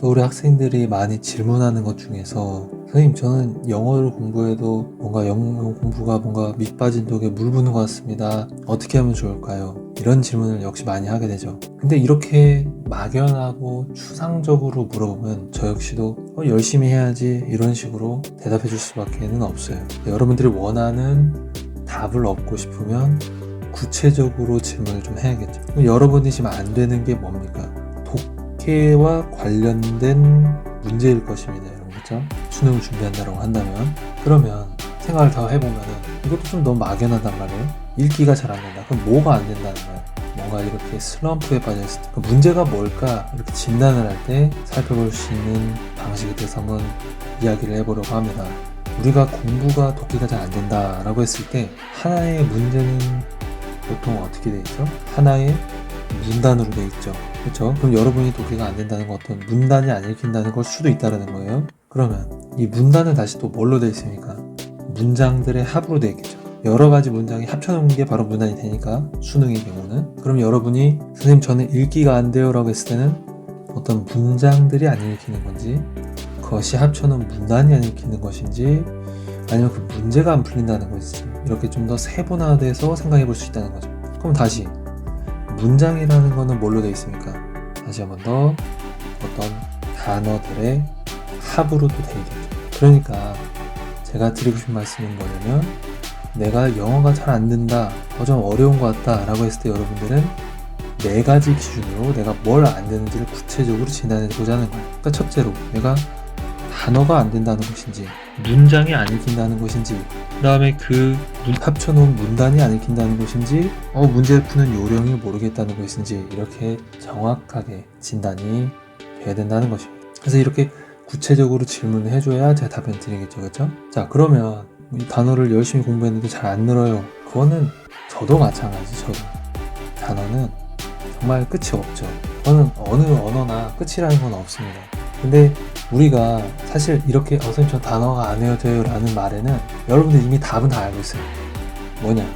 또 우리 학생들이 많이 질문하는 것 중에서 선생님 저는 영어를 공부해도 뭔가 영어 공부가 뭔가 밑 빠진 독에 물 부는 것 같습니다. 어떻게 하면 좋을까요? 이런 질문을 역시 많이 하게 되죠. 근데 이렇게 막연하고 추상적으로 물어보면 저 역시도 열심히 해야지 이런 식으로 대답해 줄 수밖에는 없어요. 여러분들이 원하는 답을 얻고 싶으면 구체적으로 질문을 좀 해야겠죠. 그럼 여러분이 지금 안 되는 게 뭡니까? 독해와 관련된 문제일 것입니다. 여러분, 그렇죠? 수능을 준비한다고 한다면 그러면 생각을 더 해보면 이것도 좀 너무 막연하단 말이에요. 읽기가 잘 안 된다. 그럼 뭐가 안 된다는 거예요? 뭔가 이렇게 슬럼프에 빠져있을 때 문제가 뭘까 이렇게 진단을 할 때 살펴볼 수 있는 방식에 대해서 한번 이야기를 해보려고 합니다. 우리가 공부가 독해가 잘 안 된다 라고 했을 때 하나의 문제는 보통 어떻게 돼 있죠? 하나의 문단으로 돼 있죠. 그렇죠? 그럼 여러분이 독해가 안 된다는 건 어떤 문단이 안 읽힌다는 걸 수도 있다는 거예요. 그러면 이 문단은 다시 또 뭘로 돼 있습니까? 문장들의 합으로 돼 있겠죠. 여러 가지 문장이 합쳐놓은 게 바로 문단이 되니까 수능의 경우는 그럼 여러분이 선생님 저는 읽기가 안 돼요 라고 했을 때는 어떤 문장들이 안 읽히는 건지 그것이 합쳐놓은 문단이 안 읽히는 것인지 아니면 그 문제가 안 풀린다는 것인지 이렇게 좀 더 세분화돼서 생각해 볼 수 있다는 거죠. 그럼 다시 문장이라는 거는 뭘로 되어 있습니까? 다시 한 번 더 어떤 단어들의 합으로 또 되어 있겠죠. 그러니까 제가 드리고 싶은 말씀은 뭐냐면 내가 영어가 잘 안 된다, 좀 어려운 것 같다 라고 했을 때 여러분들은 4가지 기준으로 내가 뭘 안 되는지를 구체적으로 진단해 보자는 거예요. 그러니까 첫째로 내가 단어가 안 된다는 것인지 문장이 안 읽힌다는 것인지 그 다음에 그 합쳐놓은 문단이 안 읽힌다는 것인지 문제를 푸는 요령을 모르겠다는 것인지 이렇게 정확하게 진단이 돼야 된다는 것입니다. 그래서 이렇게 구체적으로 질문을 해줘야 제가 답변 드리겠죠. 그렇죠? 자, 그러면 이 단어를 열심히 공부했는데 잘 안 늘어요. 그거는 저도 마찬가지. 저도 단어는 정말 끝이 없죠. 저는 어느 언어나 끝이라는 건 없습니다. 근데 우리가 사실 이렇게 선생님 저 단어가 안 외워져요 라는 말에는 여러분들 이미 답은 다 알고 있어요. 뭐냐,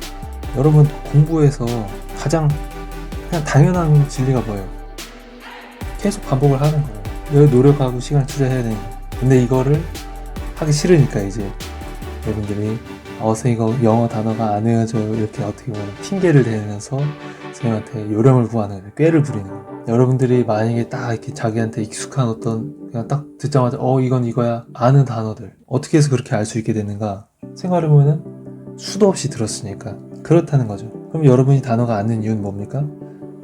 여러분 공부에서 가장 그냥 당연한 진리가 뭐예요? 계속 반복을 하는 거예요. 늘 노력하고 시간을 투자해야 되는 거예요. 근데 이거를 하기 싫으니까 이제 여러분들이 선생님 이거 영어 단어가 안 외워져요 이렇게 어떻게 보면 핑계를 대면서 선생님한테 요령을 구하는 거예요. 꾀를 부리는 거예요. 여러분들이 만약에 딱 이렇게 자기한테 익숙한 어떤 그냥 딱 듣자마자 이건 이거야 아는 단어들 어떻게 해서 그렇게 알 수 있게 되는가 생각해보면은 수도 없이 들었으니까 그렇다는 거죠. 그럼 여러분이 단어가 안 는 이유는 뭡니까?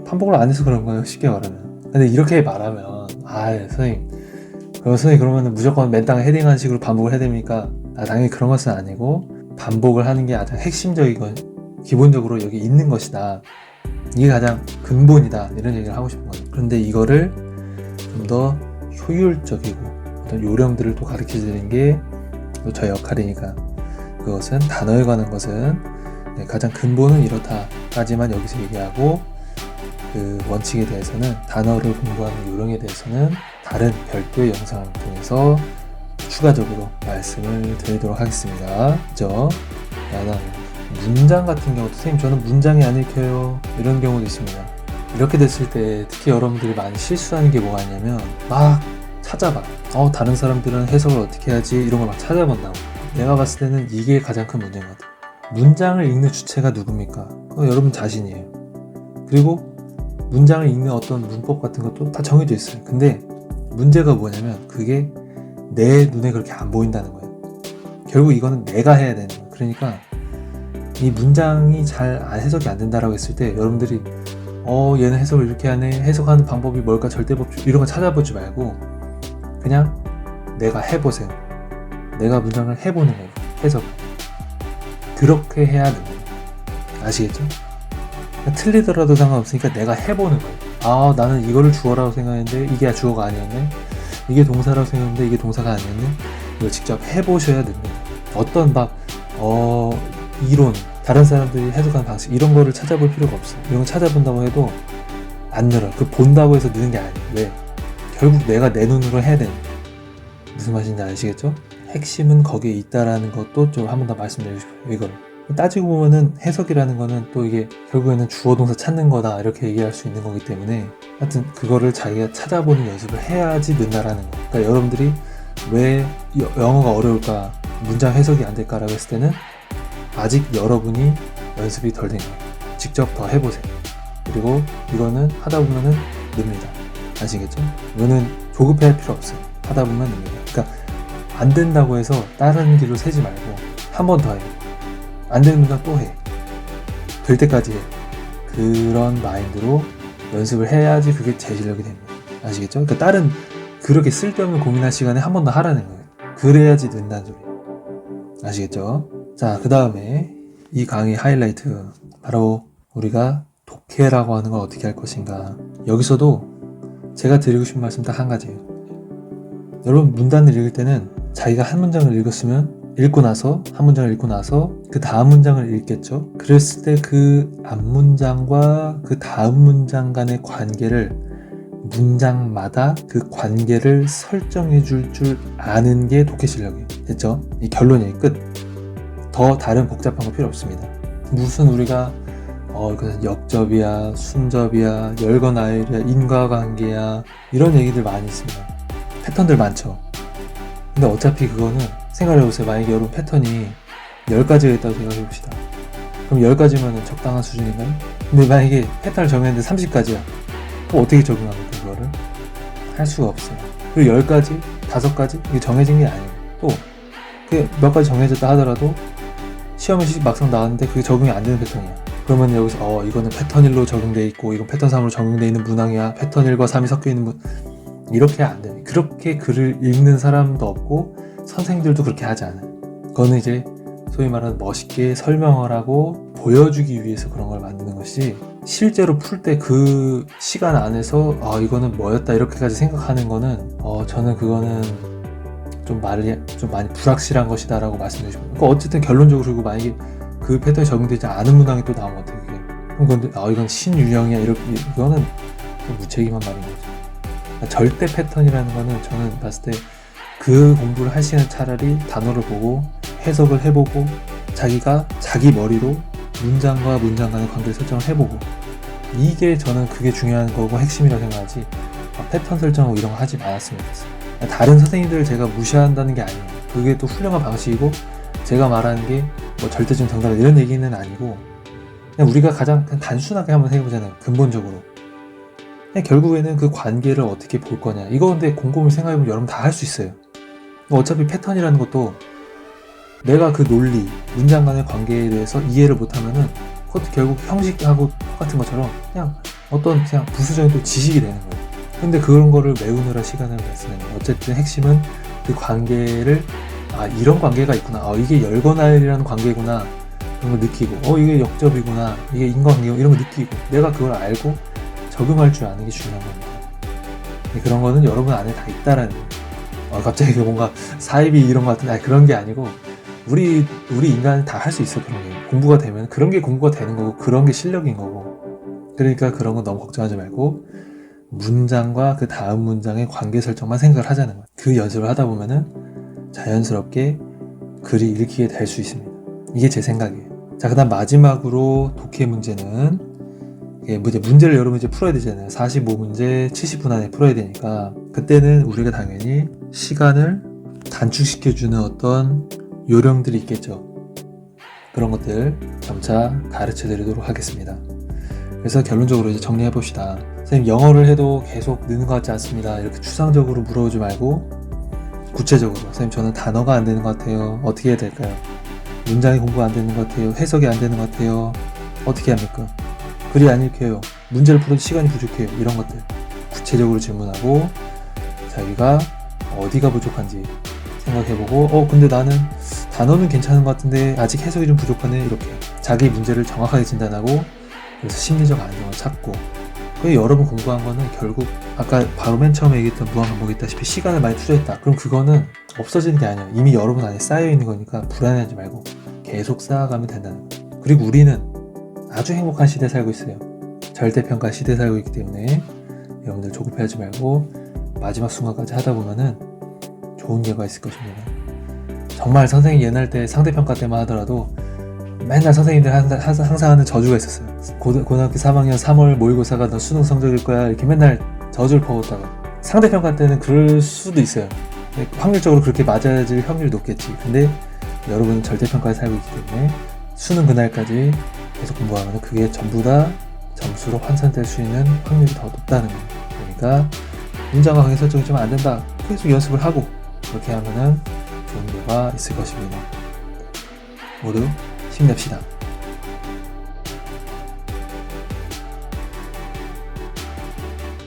반복을 안 해서 그런 거예요. 쉽게 말하면. 근데 이렇게 말하면 선생님 그러면 무조건 맨땅에 헤딩하는 식으로 반복을 해야 됩니까? 당연히 그런 것은 아니고 반복을 하는 게 가장 핵심적이고 기본적으로 여기 있는 것이다. 이게 가장 근본이다 이런 얘기를 하고 싶은 거죠. 그런데 이거를 좀 더 효율적이고 어떤 요령들을 또 가르쳐 드리는 게 또 저의 역할이니까 그것은 단어에 관한 것은 가장 근본은 이렇다까지만 여기서 얘기하고 그 원칙에 대해서는 단어를 공부하는 요령에 대해서는 다른 별도의 영상을 통해서 추가적으로 말씀을 드리도록 하겠습니다. 그죠? 문장 같은 경우도 선생님 저는 문장이 안 읽혀요 이런 경우도 있습니다. 이렇게 됐을 때 특히 여러분들이 많이 실수하는 게 뭐가 있냐면 막 찾아봐. 다른 사람들은 해석을 어떻게 하지 이런 걸 막 찾아본다고. 내가 봤을 때는 이게 가장 큰 문제인 것 같아요. 문장을 읽는 주체가 누굽니까? 여러분 자신이에요. 그리고 문장을 읽는 어떤 문법 같은 것도 다 정해져 있어요. 근데 문제가 뭐냐면 그게 내 눈에 그렇게 안 보인다는 거예요. 결국 이거는 내가 해야 되는 거예요. 그러니까 이 문장이 잘 해석이 안 된다라고 했을 때 여러분들이 얘는 해석을 이렇게 하네 해석하는 방법이 뭘까 절대법칙 이런 거 찾아보지 말고 그냥 내가 해보세요. 내가 문장을 해보는 거예요. 해석 그렇게 해야 되는 거예요. 아시겠죠? 틀리더라도 상관없으니까 내가 해보는 거예요. 나는 이거를 주어라고 생각했는데 이게 주어가 아니었네. 이게 동사라고 생각했는데 이게 동사가 아니었네. 이걸 직접 해보셔야 됩니다. 어떤 이론, 다른 사람들이 해석하는 방식 이런 거를 찾아볼 필요가 없어요. 이런 거 찾아본다고 해도 안 늘어요. 본다고 해서 느는 게 아니에요. 왜? 결국 내가 내 눈으로 해야 되는 거예요. 무슨 말인지 아시겠죠? 핵심은 거기에 있다라는 것도 좀 한 번 더 말씀드리고 싶어요. 이걸 따지고 보면은 해석이라는 거는 또 이게 결국에는 주어 동사 찾는 거다 이렇게 얘기할 수 있는 거기 때문에 하여튼 그거를 자기가 찾아보는 연습을 해야지 는다라는 거. 그러니까 여러분들이 왜 영어가 어려울까, 문장 해석이 안 될까라고 했을 때는 아직 여러분이 연습이 덜 된 거예요. 직접 더 해보세요. 그리고 이거는 하다 보면은 늡니다. 아시겠죠? 이거는 조급해할 필요 없어요. 하다 보면 늡니다. 그러니까 안 된다고 해서 다른 길로 새지 말고 한 번 더 해요. 안 되는 문장 또 해. 될 때까지 해. 그런 마인드로 연습을 해야지 그게 제 실력이 됩니다. 아시겠죠? 그러니까 다른 그렇게 쓸데없는 고민할 시간에 한 번 더 하라는 거예요. 그래야지 는다는 소리예요. 아시겠죠? 자, 그 다음에 이 강의 하이라이트, 바로 우리가 독해라고 하는 걸 어떻게 할 것인가. 여기서도 제가 드리고 싶은 말씀 딱 한 가지예요. 여러분, 문단을 읽을 때는 자기가 한 문장을 읽고 나서 한 문장을 읽고 나서 그 다음 문장을 읽겠죠. 그랬을 때 그 앞문장과 그 다음 문장 간의 관계를, 문장마다 그 관계를 설정해 줄 아는 게 독해 실력이에요. 됐죠? 이 결론이에요. 끝. 더 다른 복잡한 거 필요 없습니다. 무슨 우리가 이것은 역접이야, 순접이야, 열거나열이야, 인과관계야, 이런 얘기들 많이 있습니다. 패턴들 많죠. 근데 어차피 그거는 생각해보세요. 만약에 여러분 패턴이 10가지가 있다고 생각해봅시다. 그럼 10가지면 적당한 수준인가요? 근데 만약에 패턴을 정했는데 30가지야. 그럼 어떻게 적용합니까? 그거를? 할 수가 없어요. 그리고 10가지, 5가지? 이게 정해진 게 아니에요. 또 몇 가지 정해졌다 하더라도 시험에 막상 나왔는데 그게 적용이 안 되는 패턴이야. 그러면 여기서 이거는 패턴 1로 적용돼 있고 이건 패턴 3으로 적용돼 있는 문항이야. 패턴 1과 3이 섞여 있는 이렇게 안 돼. 그렇게 글을 읽는 사람도 없고 선생님들도 그렇게 하지 않아요. 그거는 이제 소위 말하는 멋있게 설명을 하고 보여주기 위해서 그런 걸 만드는 것이, 실제로 풀 때 그 시간 안에서 이거는 뭐였다 이렇게까지 생각하는 거는 저는 그거는 좀 많이 불확실한 것이다 라고 말씀드리고 싶어요. 그러니까 어쨌든 결론적으로, 그리고 만약에 그 패턴이 적용되지 않은 문항이 또 나오면 어떻게 해. 그럼 이건 신유형이야 이거는 좀 무책임한 말인 거죠. 그러니까 절대 패턴이라는 거는 저는 봤을 때 그 공부를 할 시간에 차라리 단어를 보고 해석을 해보고 자기가 자기 머리로 문장과 문장 간의 관계를 설정을 해보고, 이게 저는 그게 중요한 거고 핵심이라고 생각하지 패턴 설정하고 이런 거 하지 말았으면 좋겠어요. 다른 선생님들을 제가 무시한다는 게 아니에요. 그게 또 훌륭한 방식이고 제가 말하는 게 뭐 절대적인 정답이다 이런 얘기는 아니고, 그냥 우리가 가장 단순하게 한번 해보자면 근본적으로 그냥 결국에는 그 관계를 어떻게 볼 거냐, 이거 근데 곰곰이 생각해보면 여러분 다 할 수 있어요. 어차피 패턴이라는 것도 내가 그 논리, 문장 간의 관계에 대해서 이해를 못하면은 그것도 결국 형식하고 똑같은 것처럼 그냥 부수적인 또 지식이 되는 거예요. 근데 그런 거를 외우느라 시간을 쓰는 거예요. 어쨌든 핵심은 그 관계를, 이런 관계가 있구나, 이게 열거나열이라는 관계구나, 그런 걸 느끼고, 이게 역접이구나, 이게 인과관계고, 이런 걸 느끼고 내가 그걸 알고 적용할 줄 아는 게 중요한 겁니다. 그런 거는 여러분 안에 다 있다라는 거예요. 갑자기 뭔가 사이비 이런 거 같은데 그런 게 아니고 우리 인간은 다 할 수 있어. 그런 게 공부가 되면 그런 게 공부가 되는 거고 그런 게 실력인 거고. 그러니까 그런 거 너무 걱정하지 말고 문장과 그 다음 문장의 관계 설정만 생각을 하자는 거예요. 그 연습을 하다 보면은 자연스럽게 글이 읽히게 될 수 있습니다. 이게 제 생각이에요. 자, 그 다음 마지막으로 독해 문제는, 문제를 여러분 이제 풀어야 되잖아요. 45문제 70분 안에 풀어야 되니까 그때는 우리가 당연히 시간을 단축시켜주는 어떤 요령들이 있겠죠. 그런 것들 점차 가르쳐 드리도록 하겠습니다. 그래서 결론적으로 이제 정리해 봅시다. 선생님, 영어를 해도 계속 느는 것 같지 않습니다. 이렇게 추상적으로 물어보지 말고 구체적으로, 선생님 저는 단어가 안 되는 것 같아요. 어떻게 해야 될까요? 문장이 공부가 안 되는 것 같아요. 해석이 안 되는 것 같아요. 어떻게 합니까? 글이 안 읽혀요. 문제를 풀어도 시간이 부족해요. 이런 것들 구체적으로 질문하고 자기가 어디가 부족한지 생각해보고 근데 나는 단어는 괜찮은 것 같은데 아직 해석이 좀 부족하네, 이렇게 자기 문제를 정확하게 진단하고, 그래서 심리적 안정을 찾고. 그게 여러분 공부한 거는 결국 아까 바로 맨 처음에 얘기했던 무한반복이 있다시피 시간을 많이 투자했다. 그럼 그거는 없어지는 게 아니에요. 이미 여러분 안에 쌓여있는 거니까 불안해하지 말고 계속 쌓아가면 된다는 거예요. 그리고 우리는 아주 행복한 시대에 살고 있어요. 절대평가 시대에 살고 있기 때문에 여러분들 조급해하지 말고 마지막 순간까지 하다 보면은 좋은 결과가 있을 것입니다. 정말 선생님이 옛날 때 상대평가 때만 하더라도 맨날 선생님들 항상 하는 저주가 있었어요. 고등학교 3학년 3월 모의고사가 너 수능 성적일 거야. 이렇게 맨날 저주를 퍼붓다가 상대평가 때는 그럴 수도 있어요. 확률적으로 그렇게 맞아질 확률이 높겠지. 근데 여러분은 절대평가에 살고 있기 때문에 수능 그날까지 계속 공부하면 그게 전부 다 점수로 환산될 수 있는 확률이 더 높다는 거예요. 그러니까 문장과 강의 설정이 좀 안 된다. 계속 연습을 하고 그렇게 하면은 좋은 결과 있을 것입니다. 모두 힘냅시다.